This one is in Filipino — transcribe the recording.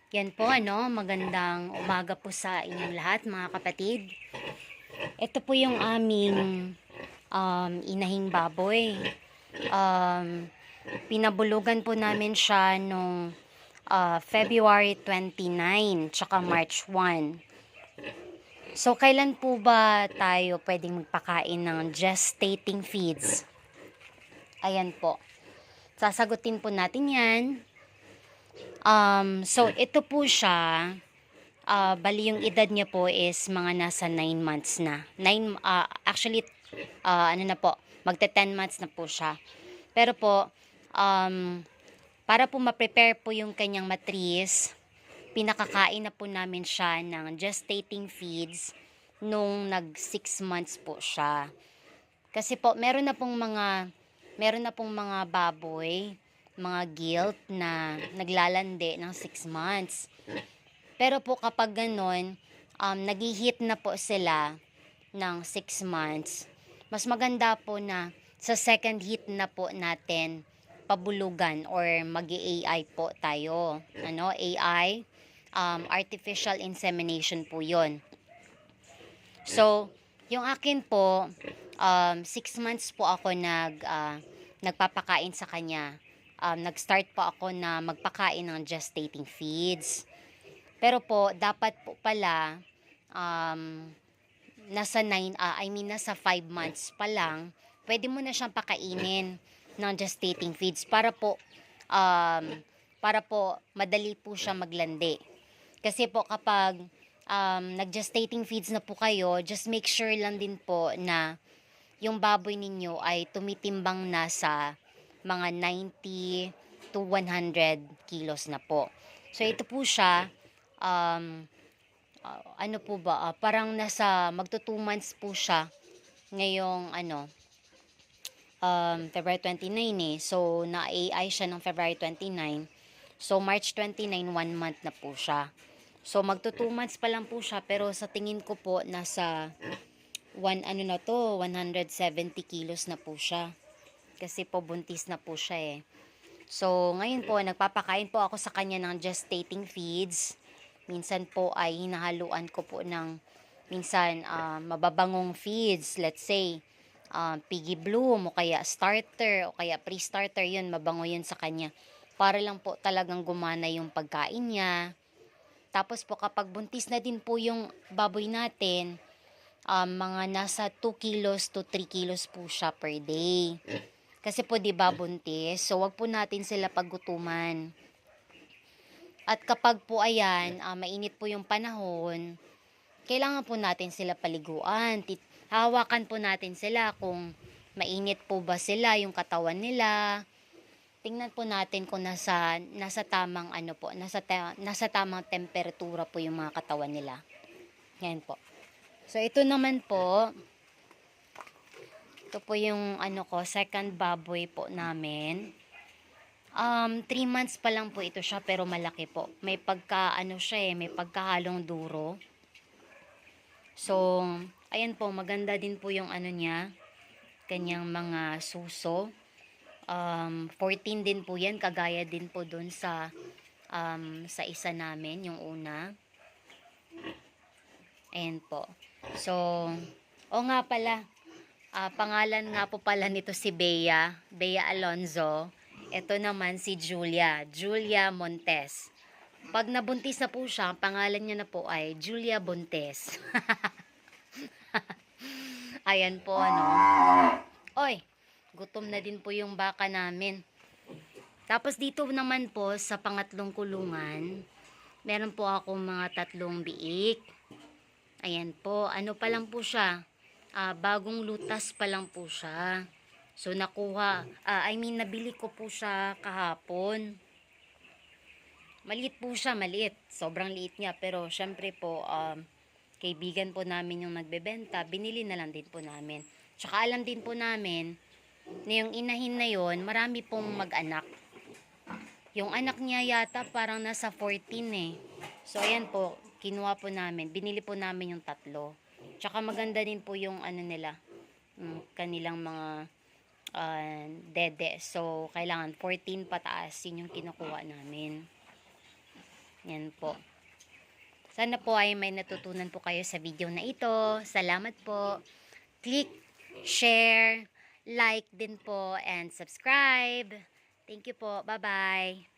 Yan po magandang umaga po sa inyong lahat mga kapatid. Ito po yung aming inahing baboy. Pinabulugan po namin siya nung February 29 tsaka March 1. So kailan po ba tayo pwedeng magpakain ng gestating feeds? Ayan po. Sasagutin po natin yan. So ito po siya. Bali yung edad niya po is mga nasa 9 months na. Actually, ano na po, magte 10 months na po siya. Pero po, para po ma-prepare po yung kanyang matris, pinakakain na po namin siya ng gestating feeds nung nag 6 months po siya. Kasi po, meron na pong mga baboy, mga gilt na naglalandi ng 6 months. Pero po kapag ganon, nag-hit na po sila ng 6 months, mas maganda po na sa second hit na po natin pabulugan or mag-AI po tayo. AI, artificial insemination po yon. So, yung akin po, 6 months po ako nagpapakain sa kanya. Nag-start po ako na magpakain ng gestating feeds. Pero po, dapat po pala, nasa 5 months pa lang, pwede mo na siyang pakainin ng gestating feeds para po madali po siya maglandi. Kasi po kapag nag-gestating feeds na po kayo, just make sure lang din po na yung baboy ninyo ay tumitimbang na sa mga 90 to 100 kilos na po. So ito po siya, parang nasa magto 2 months po siya ngayong February 29 eh. So na-AI siya ng February 29. So March 29, 1 month na po siya. So magto 2 months pa lang po siya, pero sa tingin ko po nasa 170 kilos na po siya. Kasi po buntis na po siya eh. So, ngayon po, nagpapakain po ako sa kanya ng gestating feeds. Minsan po ay hinahaluan ko po ng mababangong feeds. Let's say, Piggy Bloom o kaya starter o kaya pre-starter, yun, mabango yun sa kanya. Para lang po talagang gumana yung pagkain niya. Tapos po kapag buntis na din po yung baboy natin, mga nasa 2 kilos to 3 kilos po siya per day. Kasi po 'di ba buntis, so wag po natin sila paggutuman. At kapag po ayan, mainit po yung panahon, kailangan po natin sila paliguan. Hahawakan po natin sila kung mainit po ba sila, yung katawan nila. Tingnan po natin kung nasa tamang nasa tamang temperatura po yung mga katawan nila. Yan po. So ito naman po, ito po yung second baboy po namin. 3 months pa lang po ito siya, pero malaki po. May may pagkahalong duro. So, ayan po, maganda din po yung niya, kanyang mga suso. 14 din po yan, kagaya din po dun sa isa namin, yung una. Ayan po. So, nga pala, pangalan nga po pala nito si Bea Alonzo. Ito naman si Julia Montes. Pag nabuntis na po siya, ang pangalan niya na po ay Julia Bontes. Ayan po Oy, gutom na din po yung baka namin. Tapos dito naman po sa pangatlong kulungan, meron po akong mga 3 biik. Ayan po, pa lang po siya. Bagong lutas pa lang po siya. So nabili ko po siya kahapon. Maliit po siya, maliit. Sobrang liit niya, pero syempre po kaibigan po namin yung nagbebenta, binili na lang din po namin. Tsaka alam din po namin na yung inahin na yon, marami pong mag-anak. Yung anak niya yata parang nasa 14 eh. So ayan po, kinuha po namin, binili po namin yung 3. Tsaka maganda din po yung nila, kanilang mga dede. So kailangan 14 pataas, yun yung kinukuha namin. Yan po. Sana po ay may natutunan po kayo sa video na ito. Salamat po. Click, share, like din po, and subscribe. Thank you po. Bye-bye.